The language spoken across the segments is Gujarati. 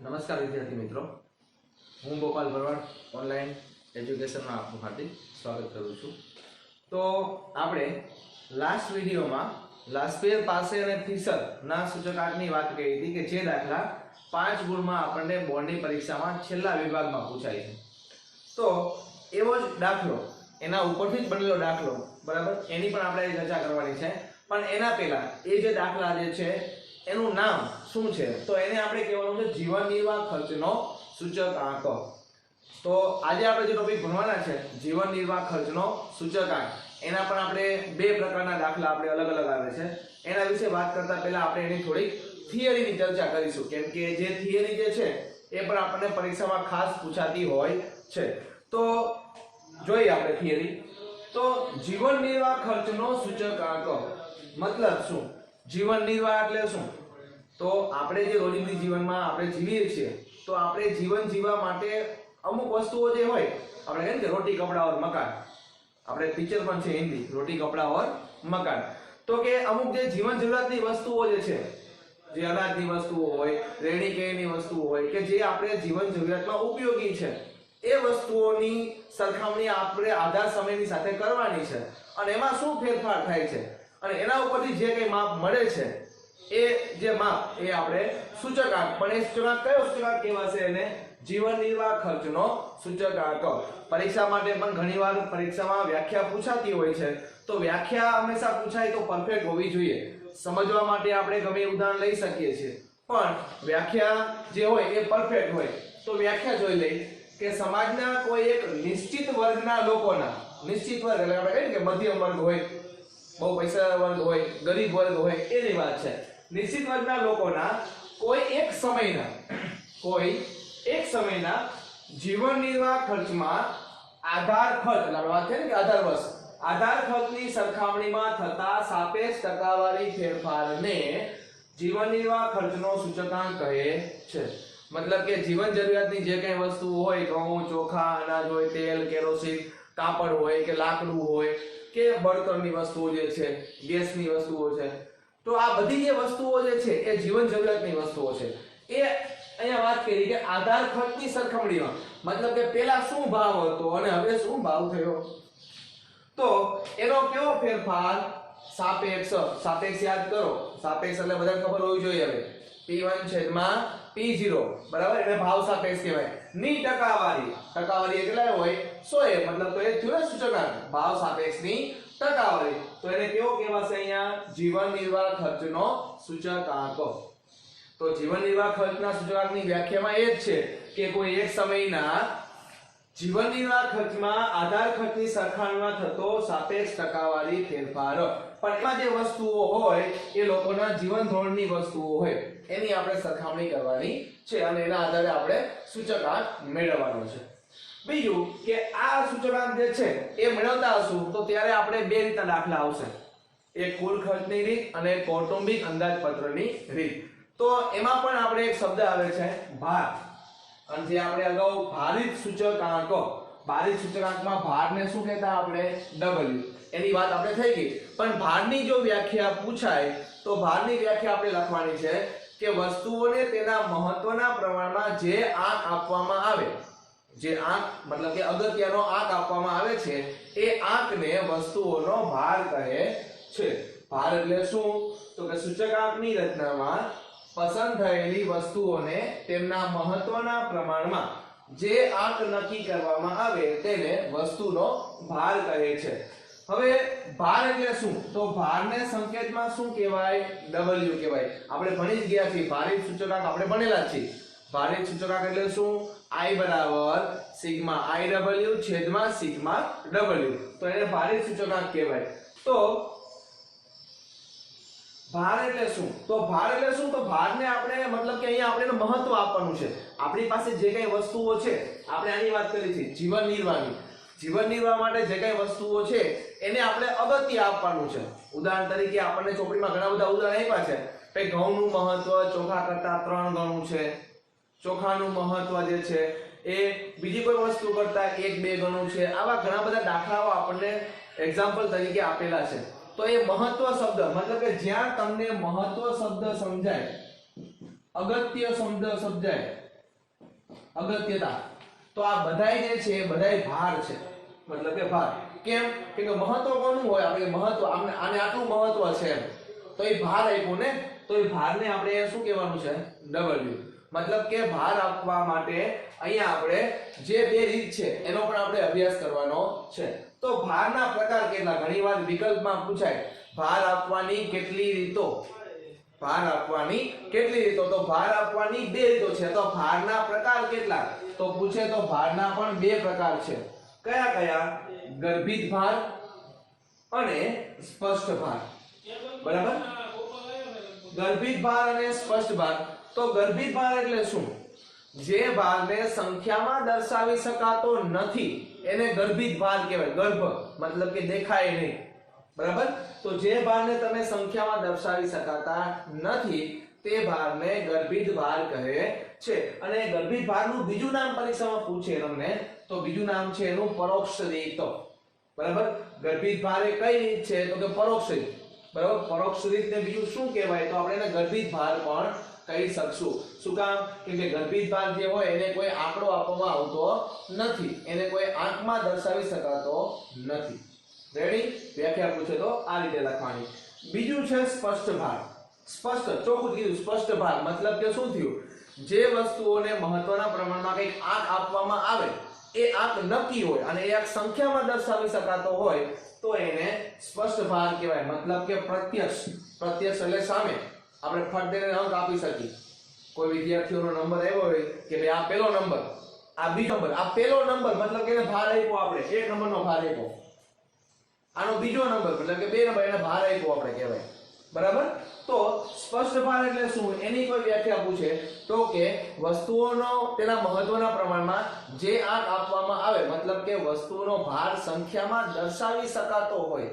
नमस्कार विद्यार्थी मित्रों, हूँ गोपाल भरवाड ऑनलाइन एज्युकेशन में आपનું हार्दिक स्वागत करूँ છું। तो આપણે લાસ્ટ વિડિયોમાં લાસ્પેર પાસે અને ફિશર ના સૂચકાંકની વાત કરી હતી કે જે દાખલા 5 ગુણમાં આપણને બોર્ડની પરીક્ષામાં છેલ્લા વિભાગમાં પૂછાય છે। તો એવો જ દાખલો એના ઉપરથી જ બનેલો દાખલો બરાબર એની પણ આપણે ચર્ચા કરવાની છે। પણ એના પહેલા એ જે દાખલા જે છે એનું નામ શું છે તો એને આપણે કહેવાનું છે જીવન નિર્વાહ ખર્ચનો સૂચકાંક। તો આજે આપણે જે ટોપિક ભણવાના છે જીવન નિર્વાહ ખર્ચનો સૂચકાંક એના પણ આપણે બે પ્રકારના દાખલા આપણે અલગ અલગ આવે છે। એના વિશે વાત કરતા પહેલા આપણે એની થોડીક થિયરીની ચર્ચા કરીશું કેમ કે જે થિયરી જે છે એ પણ આપણને પરીક્ષામાં ખાસ પૂછાતી હોય છે। તો જોઈએ આપણે થિયરી। તો જીવન નિર્વાહ ખર્ચનો સૂચકાંક मतलब શું? જીવન નિર્વાહ એટલે શું? તો આપણે જે રોજિંદી જીવનમાં આપણે જીવીએ છીએ તો આપણે જીવન જીવવા માટે અમુક વસ્તુઓ જે હોય આપણે કહે કે રોટી કપડા और મકાન, આપણે પિક્ચર પણ છે હિન્દી રોટી કપડા और મકાન। તો કે અમુક જે જીવન જરૂરિયાતની વસ્તુઓ જે છે જે અનાજની વસ્તુઓ હોય, રહેણી કહેણીની વસ્તુઓ હોય કે જે આપણે જીવન જરૂરિયાતમાં ઉપયોગી છે એ વસ્તુઓની સરખામણી આપણે આધાર સમયની સાથે કરવાની છે અને એમાં શું ફેરફાર થાય છે અને એના ઉપરથી જે કંઈ માપ મળે છે એ જે માપ એ આપણે સૂચકાંક, પણ એ સૂચકાંક કયો સૂચકાંક કહેવાશે? એને જીવન નિર્વાહ ખર્ચનો સૂચકાંક। પરીક્ષા માટે પણ ઘણીવાર પરીક્ષામાં વ્યાખ્યા પૂછાતી હોય છે તો વ્યાખ્યા હંમેશા પૂછાય તો પરફેક્ટ હોવી જોઈએ। સમજવા માટે આપણે ગમે ઉદાહરણ લઈ શકીએ છીએ પણ વ્યાખ્યા જે હોય એ પરફેક્ટ હોય તો વ્યાખ્યા જોઈ લઈ કે સમાજના કોઈ એક નિશ્ચિત વર્ગના લોકોના, નિશ્ચિત વર્ગ એટલે આપણે કહીએ કે મધ્યમ વર્ગ હોય, બહુ પૈસા વર્ગ હોય, ગરીબ વર્ગ હોય એની વાત છે। નિશ્ચિત વર્ગના લોકોના કોઈ એક સમયના જીવન નિર્વાહ ખર્ચમાં આધાર ખર્ચ એટલે વાત છે ને કે આધાર વર્ષ, આધાર ખર્ચની સરખામણીમાં થતા સાપેક્ષ ટકાવારી ફેરફારને જીવન નિર્વાહ ખર્ચનો સૂચકાંક કહે છે। मतलब કે જીવન જરૂરિયાતની જે કંઈ વસ્તુઓ હોય ઘઉં, ચોખા, અનાજ હોય, તેલ, કેરોસીન, કાપડ હોય કે લાકડું હોય કે બળતણની વસ્તુઓ જે છે, ગેસની વસ્તુઓ છે, તો આ બધી જે વસ્તુઓ જે છે એ જીવન જરૂરિયાતની વસ્તુઓ છે। એ અહીંયા વાત કરી કે આધાર ખર્ચની સરખામણીમાં મતલબ કે પહેલા શું ભાવ હતો અને હવે શું ભાવ થયો તો એનો કેવો ફેરફાર? સાપેક્ષ। સાપેક્ષ યાદ કરો, સાપેક્ષ એટલે બધાને ખબર હોવી જોઈએ હવે P1 છેદમાં P0 બરાબર એને ભાવ સાપેક્ષ કહેવાય। ની ટકાવારી, ટકાવારી કેટલા હોય 100 મતલબ તો એ થયું ને સૂચકાંક ભાવ સાપેક્ષની ટકાવારી, તો એને કેવો કહેવાશે અહીંયા? જીવન નિર્વાહ ખર્ચનો સૂચકાંક। તો જીવન નિર્વાહ ખર્ચના સૂચકાંકની વ્યાખ્યામાં એ જ છે કે કોઈ એક સમયના જીવન નિર્વાહ ખર્ચમાં આધાર ખર્ચની સરખામણીમાં થતો સાપેક્ષ ટકાવારી ફેરફાર। પણ એમાં જે વસ્તુઓ હોય એ લોકોના જીવન ધોરણની વસ્તુઓ હોય એની આપણે સરખામણી કરવાની છે અને એના આધારે આપણે સૂચકાંક મેળવવાનો છે। બીજું કે આ સૂચકાંક જે છે એ મેળવતા હશું તો ત્યારે આપણે બે રીતના દાખલા આવશે, એક કુલ ખર્ચની રીત અને કૌટુંબિક અંદાજપત્રની રીત। તો એમાં પણ આપણે એક શબ્દ આવે છે ભાર, અને જે આપણે અગાઉ ભારિત સૂચકાંક, ભારિત સૂચકાંકમાં ભારને શું કહેતા આપણે? W, એની વાત આપણે થઈ ગઈ। પણ ભારની જો વ્યાખ્યા પૂછાય તો ભારની વ્યાખ્યા આપણે લખવાની છે કે વસ્તુઓને તેના મહત્વના પ્રમાણમાં જે આંક આપવામાં આવે, જે આંક મતલબ કે અગત્યનો આંક આપવામાં આવે છે એ આંકને વસ્તુઓનો ભાર કહે છે। ભાર એટલે શું? તો કે સૂચકાંકની રચનામાં પસંદ થયેલી વસ્તુઓને તેમના મહત્વના પ્રમાણમાં જે આંક નક્કી કરવામાં આવે તેને વસ્તુનો ભાર કહે છે। હવે ભાર એટલે શું? તો ભારને સંકેતમાં શું કહેવાય? W કહેવાય। આપણે ભણી જ ગયા છીએ ભારિત સૂચકાંક, આપણે ભણેલા જ છીએ। ભારિત સૂચકાંક એટલે શું? I બરાબર સિગ્મા IW છેદમાં સિગ્મા W, તો એને ભારિત સૂચકાંક કહેવાય। તો ભાર એટલે શું? તો ભાર એટલે શું? તો ભારને આપણે મતલબ કે અહીંયા આપણે એનું મહત્વ આપવાનું છે। આપણી પાસે જે કઈ વસ્તુઓ છે આપણે આની વાત કરી છે જીવન નિર્વાહની, જીવન નિર્વાહ માટે જે કઈ વસ્તુઓ છે એને આપણે અગત્ય આપવાનું છે। ઉદાહરણ તરીકે આપણને ચોપડીમાં ઘણા બધા ઉદાહરણ આપ્યા છે કે ઘઉંનું મહત્વ ચોખા કરતા 3 ગણું છે, ચોખાનું મહત્વ જે છે એ બીજી કોઈ વસ્તુ કરતા 1-2 ગણું છે। આવા ઘણા બધા દાખલાઓ આપણને એક્ઝામ્પલ તરીકે આપેલા છે। તો એ મહત્વ શબ્દ મતલબ કે જ્યાં તમને મહત્વ શબ્દ સમજાય, અગત્ય શબ્દ સમજાય અગત્યતા. તો આ બધાય જે છે એ બધાય ભાર છે, મતલબ કે ભાર. કેમ કે મહત્વ કોનું હોય? આપણે મહત્વ આને આટલું મહત્વ છે તો એ ભાર આપ્યો ને, તો એ ભારને આપણે શું કહેવાનું છે? W. મતલબ કે ભાર આપવા માટે અહીંયા આપણે જે બે રીત છે એનો પણ આપણે અભ્યાસ કરવાનો છે. તો ભારના પ્રકાર કેટલા? ઘણીવાર વિકલ્પમાં પૂછાય ભાર આપવાની કેટલી રીતો? ભાર આપવાની કેટલી રીતો? તો ભાર આપવાની બે રીતો છે. તો ભારના પ્રકાર કેટલા? તો પૂછે તો ભારના પણ બે પ્રકાર છે. કયા કયા? ગર્ભિત ભાર અને સ્પષ્ટ ભાર. બરાબર? ગર્ભિત ભાર અને સ્પષ્ટ ભાર. તો ગર્ભિત ભાર એટલે શું? જે ભારને સંખ્યામાં દર્શાવી શકાતો નથી એને ગર્ભિત ભાર કહેવાય. ગર્ભ મતલબ કે દેખાય નહીં. બરાબર? તો જે ભારને તમે સંખ્યામાં દર્શાવી શકાતા નથી તે ભારને ગર્ભિત ભાર કહે છે. અને ગર્ભિત ભારનું બીજું નામ પરીક્ષામાં પૂછે તમને, તો બીજું નામ છે એનું પરોક્ષ રીત. બરાબર? ગર્ભિત ભાર એ કઈ રીત છે? તો કે પરોક્ષ રીત. બરાબર? પરોક્ષ રીતને બીજું શું કહેવાય? તો આપણે એને ગર્ભિત ભાર પણ કહી શકશું. શું કામ? કેમ કે ગર્ભિત ભાર જે હોય એને કોઈ આંકડો આપવામાં આવતો નથી, એને કોઈ આંકમાં દર્શાવી શકાતો નથી. રેડી? વ્યાખ્યા પૂછે તો આ રીતે લખવાની. બીજું છે સ્પષ્ટ ભાર. સ્પષ્ટ, ચોખ્ખું કીધું. સ્પષ્ટ ભાર મતલબ કે શું થયું? જે વસ્તુઓને મહત્વના પ્રમાણમાં કંઈક આંક આપવામાં આવે એ આંક નક્કી હોય અને એ આંક સંખ્યામાં દર્શાવી શકાતો હોય તો એને સ્પષ્ટ ભાર કહેવાય. મતલબ કે પ્રત્યક્ષ. પ્રત્યક્ષ એટલે સામે આપણે ફટ દઈને અંક આપી શકીએ. કોઈ વિદ્યાર્થીઓનો નંબર આવ્યો હોય કે ભાઈ આ પહેલો નંબર, આ બીજો નંબર, આ પહેલો નંબર મતલબ કે એને ભાર આપ્યો આપણે, એક નંબરનો ભાર આપ્યો. આનો બીજો નંબર મતલબ કે બે નંબર, એને ભાર આપ્યો આપણે કહેવાય. બરાબર? તો સ્પષ્ટ ભાર એટલે શું? એની કોઈ વ્યાખ્યા પૂછે તો કે વસ્તુઓનો તેના મહત્વના પ્રમાણમાં જે આંક આપવામાં આવે, મતલબ કે વસ્તુનો ભાર સંખ્યામાં દર્શાવી શકાતો હોય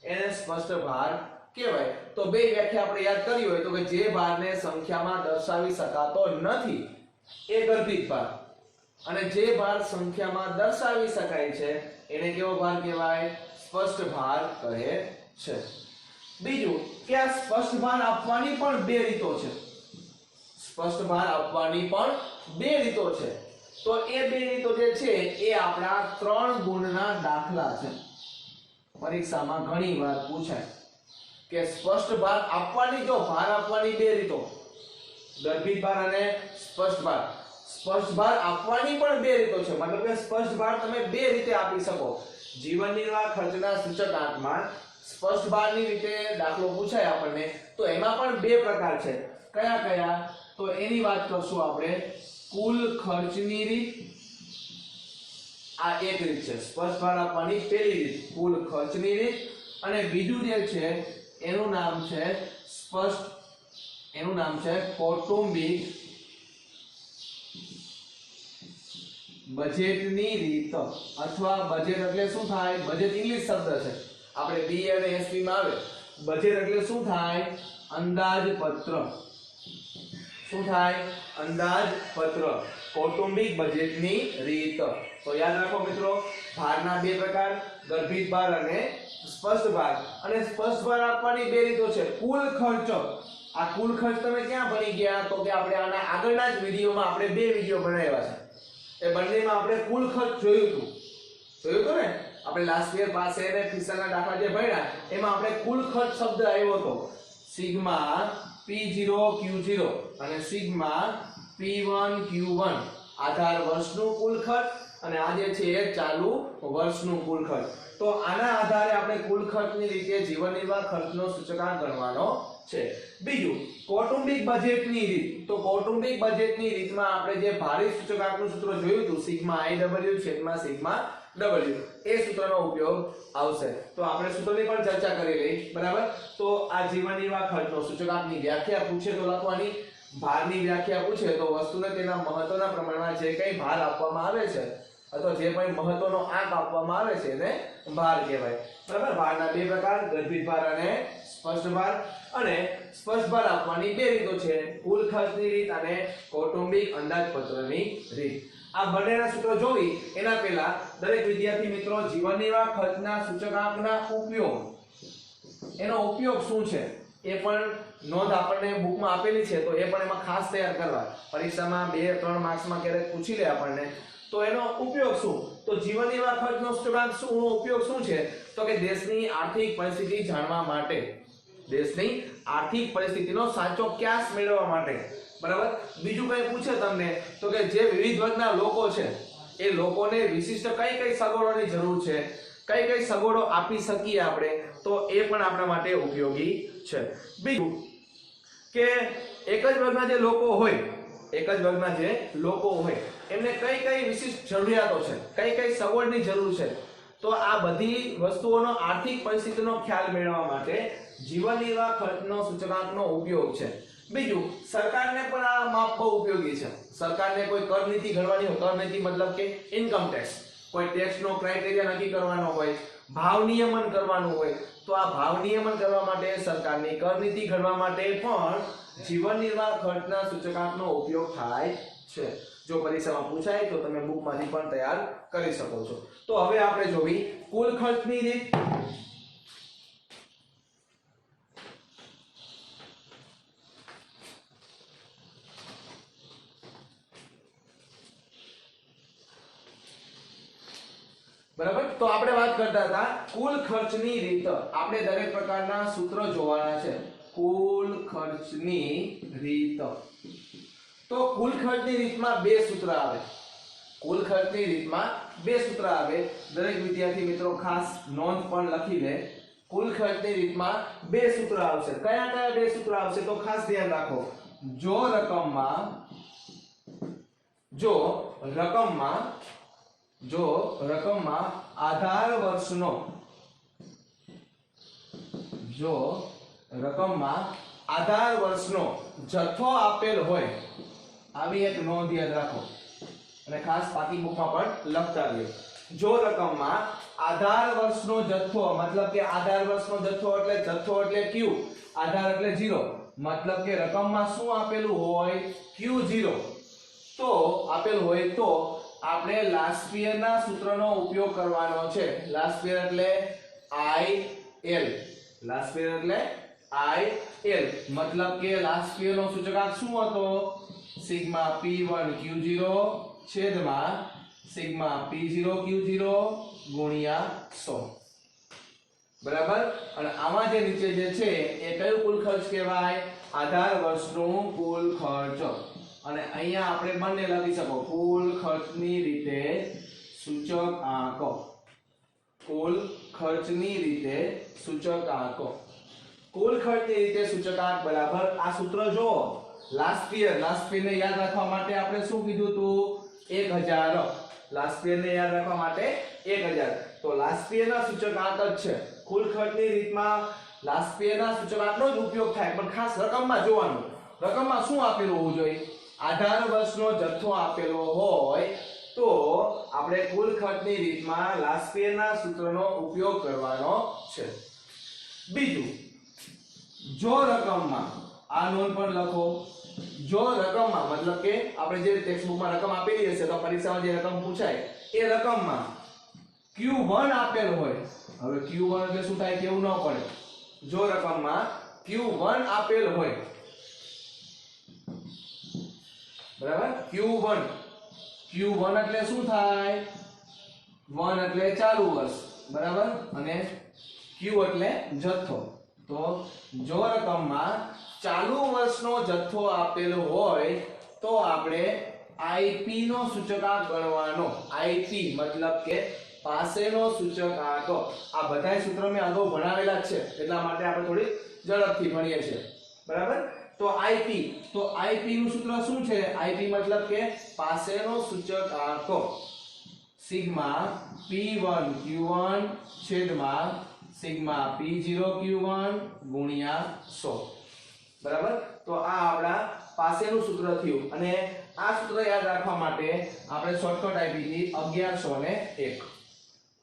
એને સ્પષ્ટ ભાર કહેવાય. તો બે વ્યાખ્યા આપણે યાદ કરી હોય તો કે જે ભારને સંખ્યામાં દર્શાવી શકાતો નથી એ ગર્ભિત ભાર, અને જે ભાર સંખ્યામાં દર્શાવી શકાય છે એને કેવો ભાર કહેવાય? સ્પષ્ટ ભાર કહે છે. બીજું કે આ સ્પષ્ટ ભાર આપવાની પણ બે રીતો છે. સ્પષ્ટ ભાર આપવાની પણ બે રીતો છે. તો એ બે રીતો જે છે એ આપણા 3 ગુણના દાખલા છે. પરીક્ષામાં ઘણીવાર પૂછાય કે સ્પષ્ટ ભાર આપવાની, જો ભાર આપવાની બે રીતો, ગર્ભિત ભાર અને સ્પષ્ટ ભાર. સ્પષ્ટ ભાર આપવાની પણ બે રીતો છે. મતલબ કે સ્પષ્ટ ભાર તમે બે રીતે આપી શકો. જીવન નિર્વાહ ખર્ચના સૂચકાંકમાં સ્પષ્ટ ભારની રીતે દાખલો પૂછાય આપણને તો એમાં પણ બે પ્રકાર છે. કયા કયા? તો એની વાત કરશું આપણે. કુલ ખર્ચની રીત, આ એક રીત છે સ્પષ્ટ ભાર આપવાની પહેલી રીત, કુલ ખર્ચની રીત. અને બીજું જે છે એનું નામ છે કૌટુંબિક બજેટની રીત. અથવા બજેટ એટલે શું થાય? બજેટ ઇંગ્લિશ શબ્દ છે, આપણે બી અને એસપી માં આવે. બજેટ એટલે શું થાય? અંદાજપત્ર. શું થાય? અંદાજપત્ર. કૌટુંબિક બજેટની રીત. તો યાદ રાખો મિત્રો, ભારના બે પ્રકાર, ગર્ભિત ભાર અને સ્પષ્ટ ભાર. અને સ્પષ્ટ ભાર આપવાની બે રીતો છે. કુલ ખર્ચ, આ કુલ ખર્ચ તમે ક્યાં ભણી ગયા? તો કે આપણે આના આગળના જ વિડિયોમાં આપણે બે વિડિયો બનાવ્યા છે. એ બંનેમાં આપણે કુલ ખર્ચ જોયું હતું ને? આપણે લાસ્ટ યર પાસે અને ફિશરના દાખલા જે ભણ્યા એમાં આપણે કુલ ખર્ચ શબ્દ આવ્યો હતો. સિગ્મા P0 Q0 અને સિગ્મા P1 Q1 આધાર વર્ષનું કુલ ખર્ચ અને આ જે છે એ ચાલુ વર્ષનું કુલ ખર્ચ. તો આના આધારે આપણે કુલ ખર્ચની રીતે જીવન નિર્વાહ ખર્ચનો સૂચકાંક ગણવાનો છે. બીજું કૌટુંબિક બજેટની રીત. તો કૌટુંબિક બજેટની રીતમાં આપણે જે ભારિત સૂચકાંકનું સૂત્ર જોયું હતું સિગ્મા IW છેદમાં સિગ્મા W, એ સૂત્રનો ઉપયોગ આવશે. તો આપણે સૂત્રની પણ ચર્ચા કરેલી. બરાબર? તો આ જીવન નિર્વાહ ખર્ચનો સૂચકાંકની વ્યાખ્યા પૂછે તો લખવાની, ભારની વ્યાખ્યા પૂછે તો વસ્તુને તેના મહત્વના પ્રમાણમાં જે કંઈ ભાર આપવામાં આવે છે અથવા જે કંઈ મહત્વનો આંક આપવામાં આવે છે એને ભાર કહેવાય. બરાબર? ભારના બે પ્રકાર, ગર્ભિત ભાર અને સ્પષ્ટ ભાર. અને સ્પષ્ટ ભાર આપવાની બે રીતો છે, કુલ ખર્ચની રીત અને કૌટુંબિક અંદાજપત્રની રીત. આ બંનેના સૂત્રો જોઈ એના પહેલા દરેક વિદ્યાર્થી મિત્રો જીવન નિર્વાહ ખર્ચના સૂચકાંકના ઉપયોગ, એનો ઉપયોગ શું છે એ પણ નોંધ આપણને બુકમાં આપેલી છે તો એ પણ એમાં ખાસ તૈયાર કરવા. પરીક્ષામાં 2-3 માર્ક્સમાં ક્યારેક પૂછી લે આપણને તો એનો ઉપયોગ શું? તો જીવન નિર્વાહ ખર્ચનો સૂચકાંક શું ઉપયોગ શું છે? તો કે દેશની આર્થિક પરિસ્થિતિ જાણવા માટે, દેશની આર્થિક પરિસ્થિતિનો સાચો ક્યાસ મેળવવા માટે. બરાબર. બીજું કઈ પૂછે તમને તો કે જે વિવિધ વર્ગના લોકો છે એ લોકોને વિશિષ્ટ કઈ સગવડોની જરૂર છે, કઈ સગવડો આપી શકીએ આપણે, તો એ પણ આપણા માટે ઉપયોગી છે. બીજું કે એક જ વર્ગના જે લોકો હોય, એક જ વર્ગના જે લોકો હોય એમને કઈ વિશિષ્ટ જરૂરિયાતો છે, કઈ સગવડની જરૂર છે, તો આ બધી વસ્તુઓનો આર્થિક પરિસ્થિતિનો ખ્યાલ મેળવવા માટે જીવન નિર્વાહ ખર્ચનો સૂચકાંકનો ઉપયોગ છે. બીજું સરકારને પણ આ માપ બહુ ઉપયોગી છે. સરકારને કોઈ કર નીતિ ઘડવાની હોય, કર નીતિ મતલબ કે ઇન્કમ ટેક્સ, કોઈ ટેક્સનો ક્રાઇટેરિયા નક્કી કરવાનો હોય, ભાવ નિયમન કરવાનું હોય, તો આ ભાવ નિયમન કરવા માટે સરકારની કર નીતિ ઘડવા માટે પણ જીવન નિર્વાહ ખર્ચના સૂચકાંકનો ઉપયોગ થાય છે. જો પરીક્ષામાં પૂછાય તો તમે બુકમાંથી પણ તૈયાર કરી શકો છો. તો હવે આપણે જોવી કુલ ખર્ચની રીત. બરાબર. તો આપણે વાત કરતા હતા કુલ ખર્ચની રીત. આપણે દરેક પ્રકારના સૂત્રો જોવાના છે. કુલ ખર્ચની રીત. તો કુલ ખર્ચની રીતમાં બે સૂત્ર આવે. કુલ ખર્ચની રીતમાં બે સૂત્ર આવે. દરેક વિદ્યાર્થી મિત્રો ખાસ નોંધ પણ લખી લે. કુલ ખર્ચની રીતમાં બે સૂત્ર આવશે. કયા બે સૂત્ર આવશે તો ખાસ ધ્યાન રાખો. જો રકમમાં આધાર વર્ષનો જથ્થો આપેલ હોય, આવી એક નોંધ યાદ રાખો અને ખાસ પાકી બુકમાં પણ લખતા રહ્યો. જો રકમમાં આધાર વર્ષનો જથ્થો, મતલબ કે આધાર વર્ષનો જથ્થો એટલે Q, આધાર એટલે 0, મતલબ કે રકમમાં શું આપેલું હોય Q0 તો આપેલ હોય તો આપણે લાસ્પિયરના સૂત્રનો ઉપયોગ કરવાનો છે. લાસ્પિયર એટલે IL, લાસ્પિયર એટલે IL, મતલબ કે લાસ્પિયરનો સૂચકાંક શું હતો? સિગ્મા P1 Q0 છેદમાં સિગ્મા P0 Q0 ગુણ્યા 100. બરાબર. અને આમાં જે નીચે જે છે એ કયું કુલ ખર્ચ કહેવાય? આધાર વર્ષનું કુલ ખર્ચ. અને અહીંયા આપણે બંને લખી શકો કુલ ખર્ચની રીતે સૂચકાંક. કુલ ખર્ચની રીતે સૂચકાંક. કુલ ખર્ચની રીતે સૂચકાંક બરાબર આ સૂત્ર જો લાસ્ટ યરને યાદ રાખવા માટે આપણે શું કીધું હતું? 1000. લાસ્ટ યરને યાદ રાખવા માટે 1000. તો લાસ્ટ યરના સૂચકાંક જ છે. કુલ ખર્ચની રીતમાં લાસ્ટ યરના સૂચકાંકનો જ ઉપયોગ થાય, પણ ખાસ રકમમાં જોવાનું. રકમમાં શું આપેલું હોવું જોઈએ? આધાર વર્ષનો જથ્થો આપેલો હોય તો આપણે કુલ ખર્ચની રીતમાં લાસ્ટ યરના સૂત્રનો ઉપયોગ કરવાનો છે. બીજું, જો રકમમાં, આ નોંધ પણ લખો, જો રકમમાં મતલબ કે આપણે જે ટેક્સ્ટ બુકમાં રકમ આપેલી હશે તો પરીક્ષામાં જે રકમ પૂછાય એ રકમમાં Q1 આપેલ હોય. હવે Q1 એટલે શું થાય કેવું ન પડે. જો રકમમાં Q1 આપેલ હોય, બરાબર, Q1 એટલે શું થાય? 1 એટલે ચાલુ વર્ષ, બરાબર, અને Q એટલે જથ્થો. તો જો રકમમાં ચાલુ વર્ષનો જથ્થો આપેલો હોય તો આપણે IP નો સૂચકાંક ગણવાનો. IP મતલબ કે પાસેનો સૂચકાંક. આ બધાય સૂત્રો મેં અગાઉ ભણાવેલા છે એટલા માટે આપણે થોડી ઝડપથી ભણીએ છીએ. બરાબર. તો IP નું સૂત્ર શું છે? IP મતલબ કે પાસેનો સૂચકાંક. સિગ્મા P1 Q1 છેદમાં સિગ્મા P0 Q1 ગુણ્યા 100. બરાબર. તો આ આપણા પાસેનું સૂત્ર થયું. અને આ સૂત્ર યાદ રાખવા માટે આપણે શોર્ટકટ આપી હતી 1101.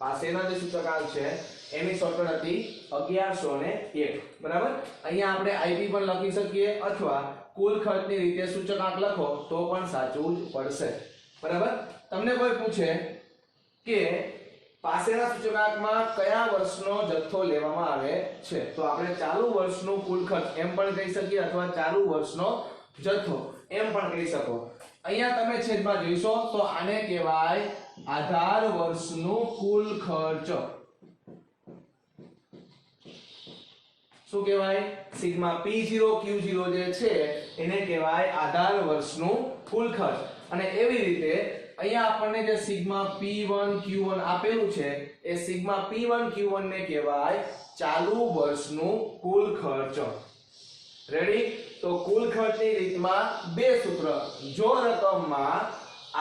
પાસેના જે સૂચકાંક છે એની શોર્ટકટ હતી 1101. બરાબર. અહીંયા આપણે IP પણ લખી શકીએ અથવા કુલ ખર્ચની રીતે સૂચકાંક લખો તો પણ સાચું જ પડશે. બરાબર. તમને કોઈ પૂછે કે પાસેના સૂચકાંકમાં કયા વર્ષનો જથ્થો લેવામાં આવે છે? તો આપણે ચાલુ વર્ષનું કુલ ખર્ચ એમ પણ કહી શકીએ અથવા ચાલુ વર્ષનો જથ્થો એમ પણ કહી શકો. અહીંયા તમે છેદમાં જોઈશો તો આને કહેવાય આધાર વર્ષનું કુલ ખર્ચ. શું કહેવાય? સિગ્મા P0 Q0 જે છે એને કહેવાય આધાર વર્ષનું કુલ ખર્ચ. અને એવી રીતે અહીંયા આપણને જે સિગ્મા P1 Q1 આપેલું છે એ સિગ્મા P1 Q1 ને કહેવાય ચાલુ વર્ષનું કુલ ખર્ચ. રેડી? તો કુલ ખર્ચની રીતમાં બે સૂત્ર. જો રકમમાં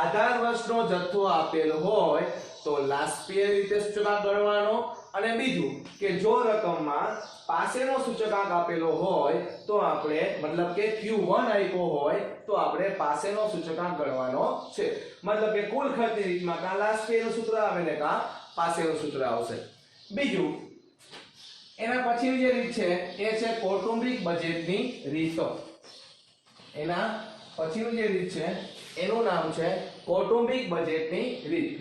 આધાર વર્ષનો જથ્થો આપેલ હોય તો લાસ્પીય રીતે સૂચકાંક ગણવાનો, અને બીજું કે જો રકમમાં પાસેનો સૂચકાંક આપેલો હોય તો આપણે મતલબ કે Q1 આપ્યો હોય તો આપણે પાસેનો સૂચકાંક ગણવાનો છે. મતલબ કે કુલ ખર્ચની રીતમાં કાં લાસ્પીયનું સૂત્ર આવે ને કાં પાસેનું સૂત્ર આવશે. બીજું એના પછીની જે રીત છે એ છે કૌટુંબિક બજેટની રીતો. એના પછીની જે રીત છે એનું નામ છે કૌટુંબિક બજેટની રીત.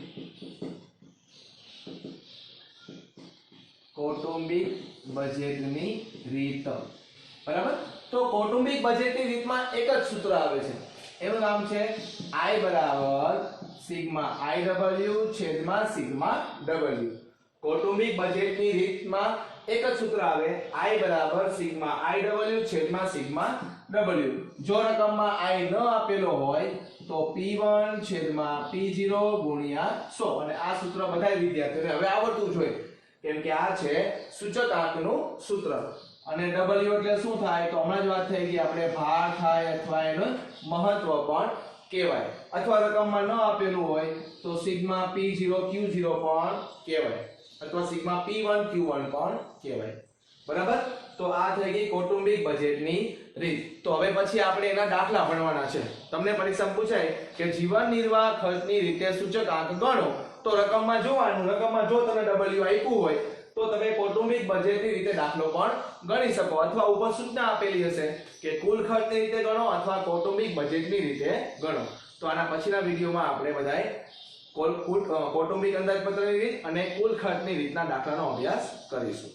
કૌટુંબિક બજેટની રીત. બરાબર? તો કૌટુંબિક બજેટની રીતમાં એક જ સૂત્ર આવે છે. એનું નામ છે I બરાબર સિગ્મા IW છેદમાં સિગ્મા W. કૌટુંબિક બજેટની રીતમાં એક જ સૂત્ર આવે I બરાબર સિગ્મા IW છેદમાં સિગ્મા W. જો રકમમાં I ન આપેલો હોય તો P1 છેદમાં P0 ગુણ્યા 100. અને આ સૂત્ર બધા વિદ્યાર્થીઓને હવે આવડતું જોઈએ કેમ કે આ છે સૂચકાંકનું સૂત્ર. અને W એટલે શું થાય? તો હમણાં જ વાત થઈ ગઈ આપણે ભાર થાય અથવા એનું મહત્વ પણ કહેવાય. અથવા રકમમાં ન આપેલું હોય તો સિગ્મા P0 Q0 પણ કહેવાય અથવા સિગ્મા P1 Q1 પણ કહેવાય. બરાબર? તો આ થઈ ગઈ કૌટુંબિક બજેટની રીત. તો હવે પછી આપણે એના દાખલા ભણવાના છે. તમને પરીક્ષામાં પૂછાય કે જીવન નિર્વાહ ખર્ચની રીતે સૂચકાંક ગણો, તો રકમમાં જોવાનું. રકમમાં જો તમે W આપ્યું હોય તો તમે કૌટુંબિક બજેટની રીતે દાખલો પણ ગણી શકો, અથવા ઉપર સૂચના આપેલી હશે કે કુલ ખર્ચની રીતે ગણો અથવા કૌટુંબિક બજેટની રીતે ગણો. તો આના પછીના વિડીયોમાં આપણે બધાય કૌટુંબિક અંદાજપત્રની રીત અને કુલ ખર્ચની રીતના દાખલાનો અભ્યાસ કરીશું.